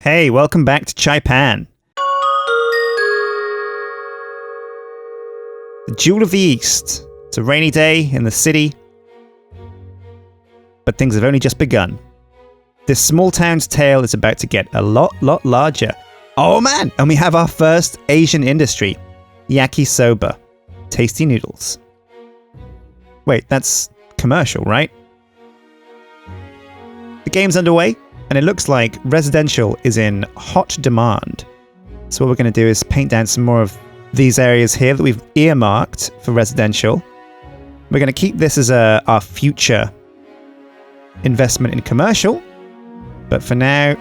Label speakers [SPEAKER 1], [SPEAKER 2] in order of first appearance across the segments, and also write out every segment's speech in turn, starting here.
[SPEAKER 1] Hey, welcome back to Chaipan. The Jewel of the East. It's a rainy day in the city, but things have only just begun. This small town's tale is about to get a lot larger. Oh man! And we have our first Asian industry, yakisoba, tasty noodles. Wait, that's commercial, right? The game's underway, and it looks like residential is in hot demand. So what we're going to do is paint down some more of these areas here that we've earmarked for residential. We're going to keep this as our future investment in commercial, but for now,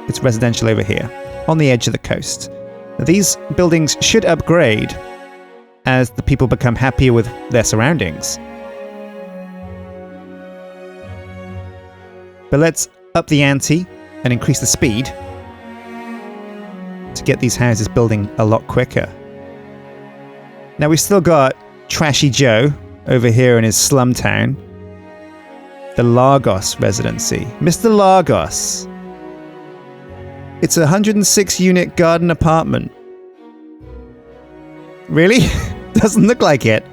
[SPEAKER 1] it's residential over here, on the edge of the coast. Now, these buildings should upgrade as the people become happier with their surroundings. But let's up the ante and increase the speed to get these houses building a lot quicker. Now we've still got Trashy Joe over here in his slum town. The Lagos residency. Mr. Lagos. It's a 106 unit garden apartment. Really? Doesn't look like it.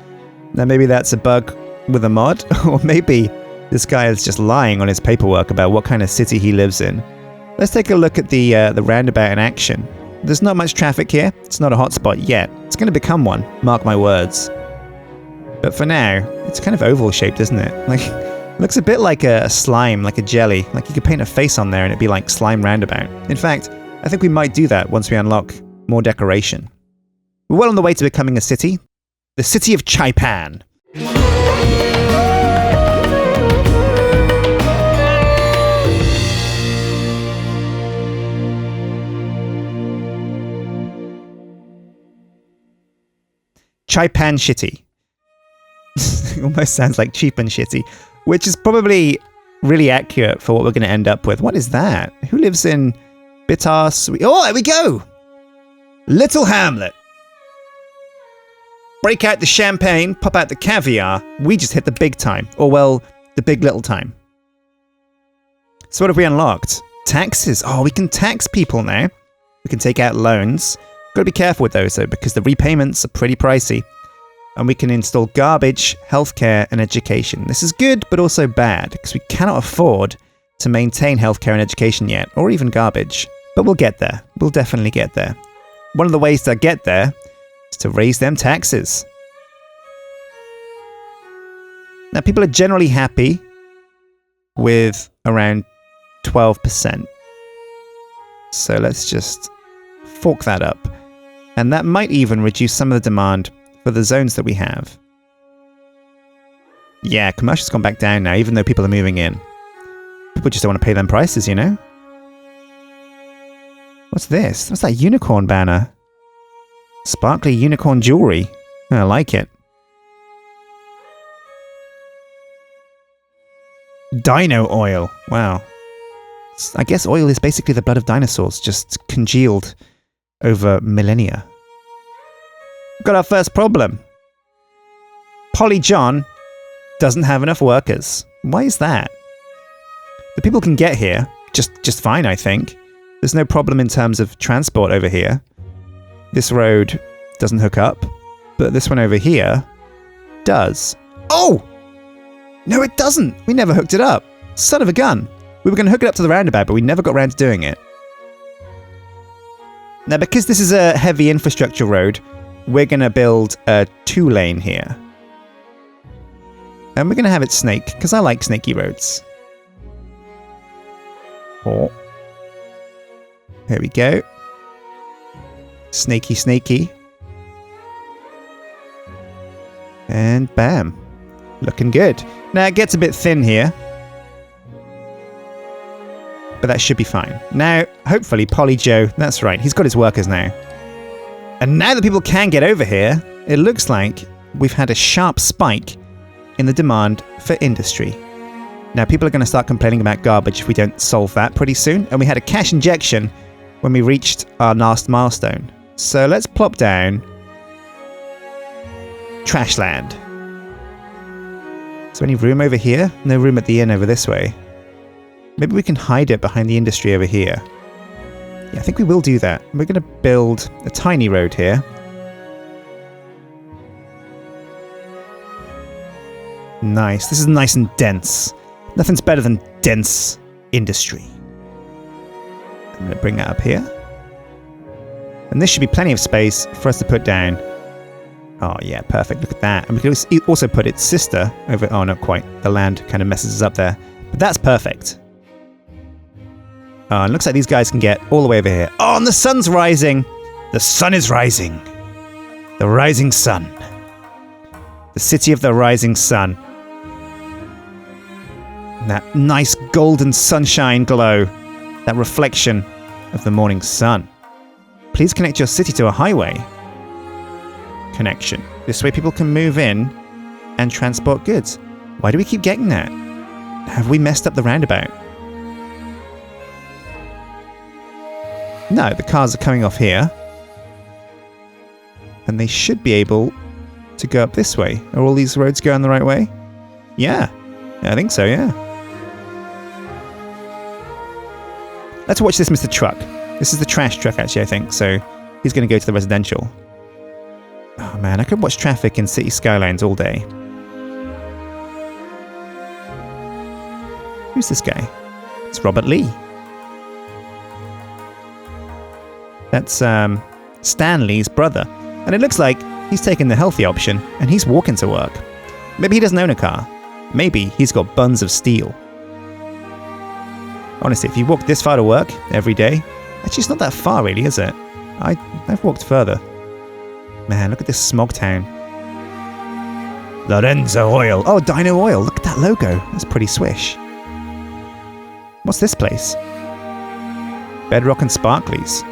[SPEAKER 1] Now maybe that's a bug with a mod, or maybe this guy is just lying on his paperwork about what kind of city he lives in. Let's take a look at the roundabout in action. There's not much traffic here. It's not a hotspot yet. It's going to become one, mark my words. But for now, it's kind of oval shaped, isn't it? Like, it looks a bit like a slime, like a jelly. Like you could paint a face on there and it'd be like slime roundabout. In fact, I think we might do that once we unlock more decoration. We're well on the way to becoming a city. The city of Chaipan. Chaipan Shitty. It almost sounds like cheap and shitty, which is probably really accurate for what we're going to end up with. What is that? Who lives in Bitas? Oh, there we go! Little Hamlet. Break out the champagne, pop out the caviar. We just hit the big time. Or, well, the big little time. So what have we unlocked? Taxes. Oh, we can tax people now. We can take out loans. Got to be careful with those though, because the repayments are pretty pricey. And we can install garbage, healthcare, and education. This is good, but also bad, because we cannot afford to maintain healthcare and education yet, or even garbage. But we'll get there. We'll definitely get there. One of the ways to get there is to raise them taxes. Now, people are generally happy with around 12%. So let's just fork that up. And that might even reduce some of the demand for the zones that we have. Yeah, commercial's gone back down now, even though people are moving in. People just don't want to pay them prices, you know? What's this? What's that unicorn banner? Sparkly unicorn jewelry. I like it. Dino oil. Wow. I guess oil is basically the blood of dinosaurs, just congealed over millennia. We've got our first problem. Polly John doesn't have enough workers. Why is that? The people can get here just fine, I think. There's no problem in terms of transport over here. This road doesn't hook up, but this one over here does. Oh! No, it doesn't. We never hooked it up. Son of a gun. We were going to hook it up to the roundabout, but we never got around to doing it. Now, because this is a heavy infrastructure road, we're going to build a 2-lane here. And we're going to have it snake, because I like snaky roads. Oh. There we go. Snaky, snaky. And bam. Looking good. Now, it gets a bit thin here. But that should be fine. Now, hopefully, Polly Joe, that's right, he's got his workers now. And now that people can get over here, it looks like we've had a sharp spike in the demand for industry. Now, people are going to start complaining about garbage if we don't solve that pretty soon. And we had a cash injection when we reached our last milestone. So let's plop down Trashland. Is there any room over here? No room at the inn over this way. Maybe we can hide it behind the industry over here. Yeah, I think we will do that. We're going to build a tiny road here. Nice. This is nice and dense. Nothing's better than dense industry. I'm going to bring that up here. And this should be plenty of space for us to put down. Oh yeah, perfect. Look at that. And we can also put its sister over... Oh, not quite. The land kind of messes us up there. But that's perfect. Oh, it looks like these guys can get all the way over here. Oh, and the sun's rising. The sun is rising. The rising sun. The city of the rising sun. And that nice golden sunshine glow. That reflection of the morning sun. Please connect your city to a highway. Connection. This way people can move in and transport goods. Why do we keep getting that? Have we messed up the roundabout? No, the cars are coming off here. And they should be able to go up this way. Are all these roads going the right way? Yeah. I think so, yeah. Let's watch this Mr. Truck. This is the trash truck, actually, I think. So he's going to go to the residential. Oh, man, I could watch traffic in City Skylines all day. Who's this guy? It's Robert Lee. That's Stan Lee's brother. And it looks like he's taken the healthy option and he's walking to work. Maybe he doesn't own a car. Maybe he's got buns of steel. Honestly, if you walk this far to work every day, actually it's not that far really, is it? I've walked further. Man, look at this smog town. Lorenzo Oil. Oh, Dino Oil. Look at that logo. That's pretty swish. What's this place? Bedrock and Sparklies.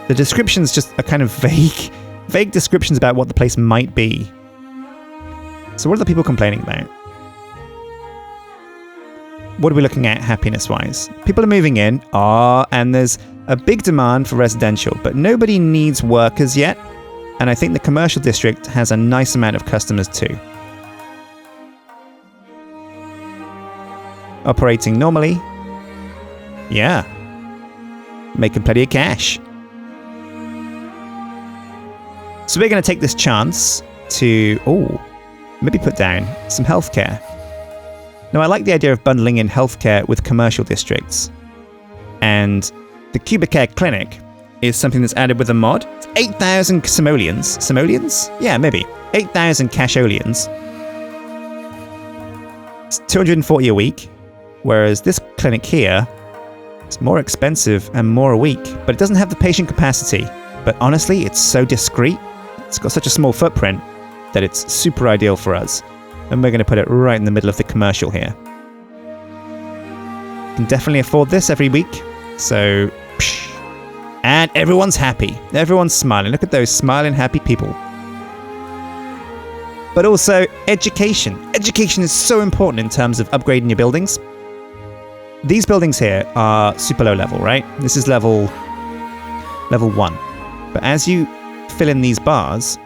[SPEAKER 1] The descriptions just are kind of vague descriptions about what the place might be. So what are the people complaining about? What are we looking at happiness-wise? People are moving in, and there's a big demand for residential, but nobody needs workers yet, and I think the commercial district has a nice amount of customers too. Operating normally. Yeah. Making plenty of cash. So we're going to take this chance to, maybe put down some healthcare. Now, I like the idea of bundling in healthcare with commercial districts. And the Cuba Care Clinic is something that's added with a mod. It's 8,000 simoleons. Simoleons? Yeah, maybe. 8,000 casholeons. It's 240 a week. Whereas this clinic here is more expensive and more a week. But it doesn't have the patient capacity. But honestly, it's so discreet. It's got such a small footprint that it's super ideal for us. And we're going to put it right in the middle of the commercial here. Can definitely afford this every week. So, and everyone's happy. Everyone's smiling. Look at those smiling, happy people. But also, education. Education is so important in terms of upgrading your buildings. These buildings here are super low level, right? This is level 1. But as you fill in these bars,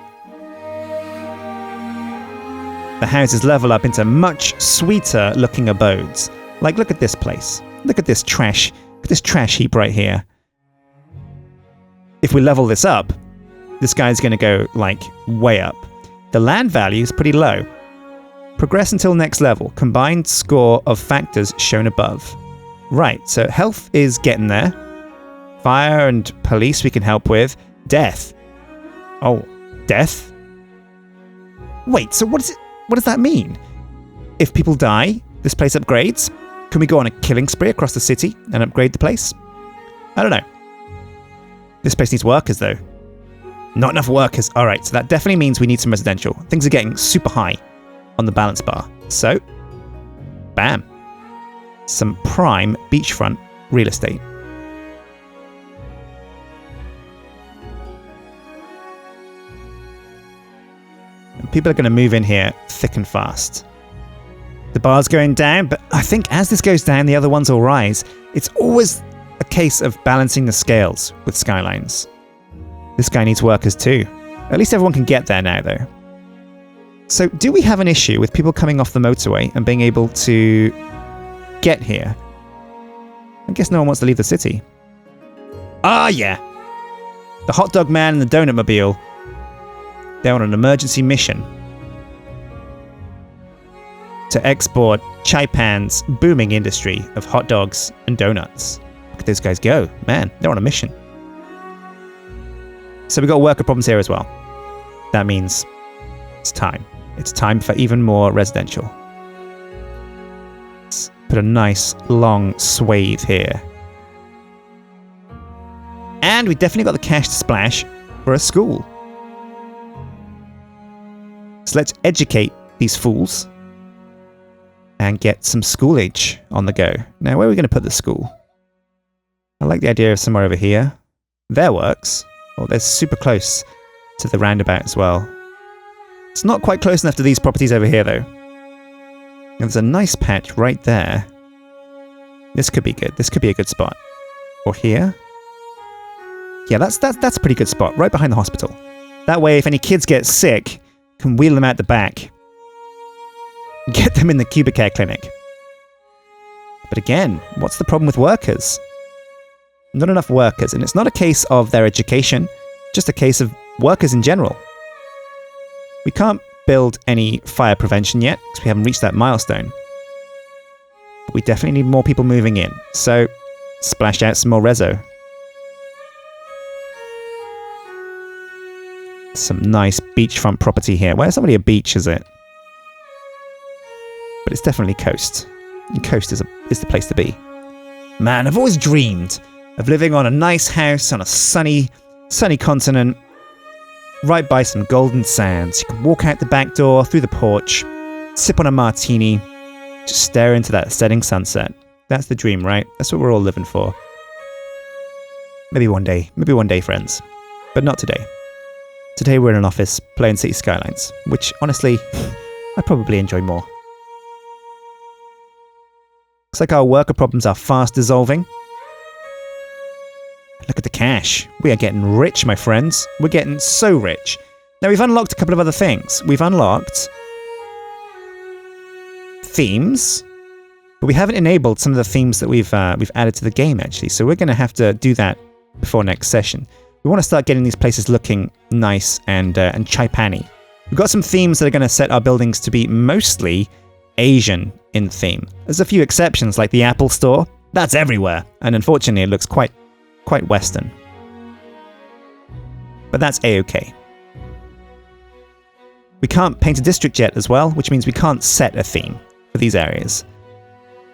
[SPEAKER 1] the houses level up into much sweeter looking abodes. Like, look at this place. Look at this trash. Look at this trash heap right here. If we level this up, this guy's going to go, like, way up. The land value is pretty low. Progress until next level. Combined score of factors shown above. Right, so health is getting there. Fire and police we can help with. Death. Oh, death? Wait, so what does that mean? If people die, this place upgrades? Can we go on a killing spree across the city and upgrade the place? I don't know. This place needs workers, though. Not enough workers. All right, so that definitely means we need some residential. Things are getting super high on the balance bar. So, bam. Some prime beachfront real estate. And people are going to move in here thick and fast. The bar's going down, but I think as this goes down, the other ones will rise. It's always a case of balancing the scales with Skylines. This guy needs workers too. At least everyone can get there now, though. So, do we have an issue with people coming off the motorway and being able to get here? I guess no one wants to leave the city. Ah, yeah. The hot dog man and the donut mobile. They're on an emergency mission to export Chaipan's booming industry of hot dogs and donuts. Look at those guys go. Man, they're on a mission. So we've got worker problems here as well. That means it's time. It's time for even more residential. Let's put a nice long swathe here. And we definitely got the cash to splash for a school. So let's educate these fools and get some schoolage on the go. Now, where are we going to put the school? I like the idea of somewhere over here. There works. Oh, they're super close to the roundabout as well. It's not quite close enough to these properties over here, though. And there's a nice patch right there. This could be good. This could be a good spot. Or here. Yeah, that's a pretty good spot, right behind the hospital. That way, if any kids get sick, can wheel them out the back. Get them in the Cuba care clinic. But again, what's the problem with workers? Not enough workers, and it's not a case of their education, just a case of workers in general. We can't build any fire prevention yet, because we haven't reached that milestone. But we definitely need more people moving in, so splash out some more reso. Some nice beachfront property here. Where's somebody a beach, is it? But it's definitely coast. And coast is the place to be. Man, I've always dreamed of living on a nice house on a sunny continent, right by some golden sands. You can walk out the back door, through the porch, sip on a martini, just stare into that setting sunset. That's the dream, right? That's what we're all living for. Maybe one day, friends. But not today. Today we're in an office playing City Skylines, which honestly, I probably enjoy more. Looks like our worker problems are fast dissolving. Look at the cash. We are getting rich, my friends. We're getting so rich. Now, we've unlocked a couple of other things. We've unlocked themes, but we haven't enabled some of the themes that we've added to the game, actually. So we're going to have to do that before next session. We want to start getting these places looking nice and Chaipan-y. We've got some themes that are going to set our buildings to be mostly Asian in theme. There's a few exceptions, like the Apple Store. That's everywhere, and unfortunately, it looks quite Western. But that's A-okay. We can't paint a district yet as well, which means we can't set a theme for these areas.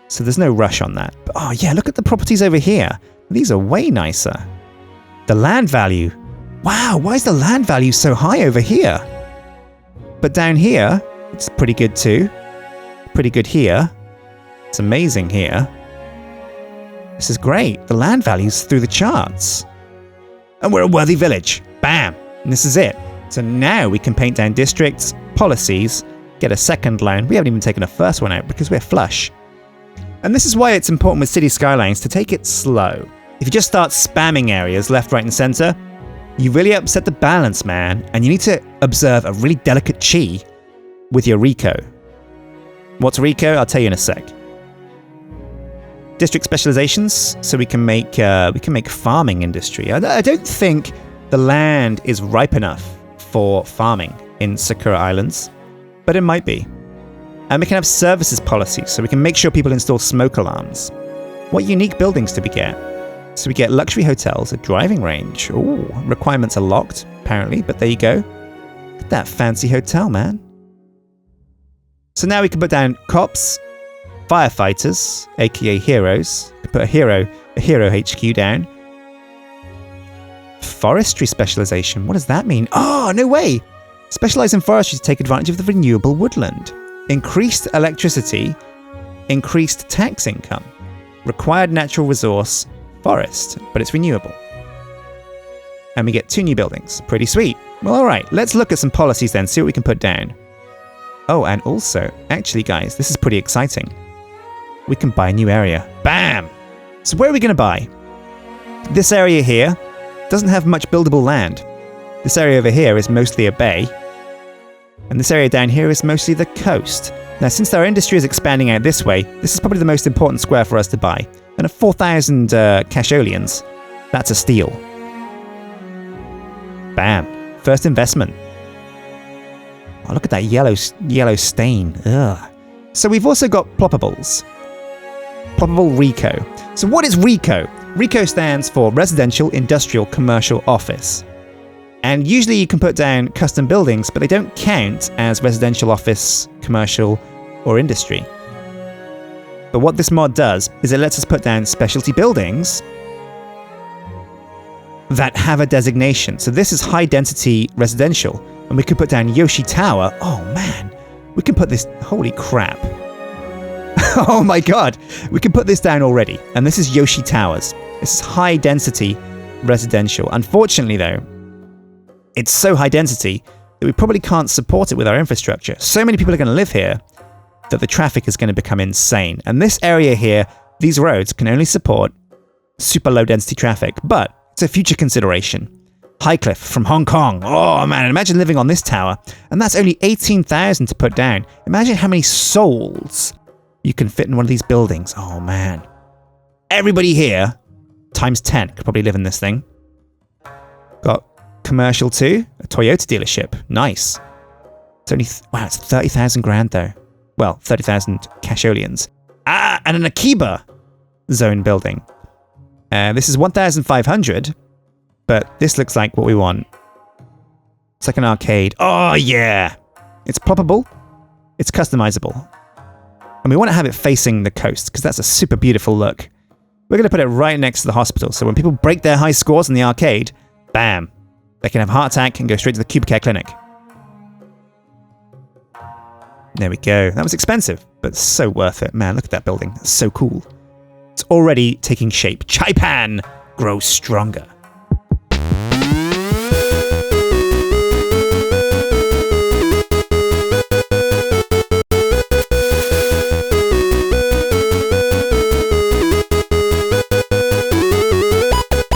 [SPEAKER 1] So there's no rush on that. But, oh yeah, look at the properties over here. These are way nicer. The land value. Wow, why is the land value so high over here? But down here, it's pretty good too. Pretty good here. It's amazing here. This is great. The land value's through the charts. And we're a worthy village. Bam! And this is it. So now we can paint down districts, policies, get a second loan. We haven't even taken a first one out because we're flush. And this is why it's important with City Skylines to take it slow. If you just start spamming areas left, right, and center, you really upset the balance, man. And you need to observe a really delicate chi with your Rico. What's Rico? I'll tell you in a sec. District specializations, so we can make farming industry. I don't think the land is ripe enough for farming in Sakura Islands, but it might be. And we can have services policies, so we can make sure people install smoke alarms. What unique buildings do we get? So we get luxury hotels, a driving range. Ooh, requirements are locked, apparently, but there you go. Look at that fancy hotel, man. So now we can put down cops, firefighters, aka heroes. We can put a hero HQ down. Forestry specialization. What does that mean? Oh, no way! Specialize in forestry to take advantage of the renewable woodland. Increased electricity, increased tax income. Required natural resource, forest, but it's renewable. And we get 2 new buildings. Pretty sweet. Well, alright, let's look at some policies then, see what we can put down. Oh, and also, actually guys, this is pretty exciting. We can buy a new area. Bam! So where are we going to buy? This area here doesn't have much buildable land. This area over here is mostly a bay. And this area down here is mostly the coast. Now, since our industry is expanding out this way, this is probably the most important square for us to buy. And at 4,000 casholians, that's a steal. Bam. First investment. Oh, look at that yellow stain. Ugh. So we've also got ploppables. Ploppable RICO. So what is RICO? RICO stands for Residential, Industrial, Commercial, Office. And usually you can put down custom buildings, but they don't count as residential, office, commercial, or industry. But what this mod does is it lets us put down specialty buildings that have a designation. So this is high density residential, and we can put down Yoshi Tower. Oh man, we can put this, holy crap. Oh my god, we can put this down already. And this is Yoshi Towers. This is high density residential. Unfortunately though, it's so high density that we probably can't support it with our infrastructure. So many people are going to live here that the traffic is going to become insane. And this area here, these roads can only support super low density traffic, but it's a future consideration. Highcliffe from Hong Kong. Oh man, imagine living on this tower. And that's only 18,000 to put down. Imagine how many souls you can fit in one of these buildings. Oh man. Everybody here, times 10, could probably live in this thing. Got commercial too, a Toyota dealership. Nice. It's only, wow, it's 30,000 grand though. Well, 30,000 casholians. Ah, and an Akiba zone building. This is 1,500, but this looks like what we want. It's like an arcade. Oh yeah! It's ploppable, it's customizable. And we want to have it facing the coast, because that's a super beautiful look. We're going to put it right next to the hospital, so when people break their high scores in the arcade, bam, they can have a heart attack and go straight to the Cuba Care Clinic. There we go. That was expensive, but so worth it. Man, look at that building. It's so cool. It's already taking shape. Chaipan grows stronger.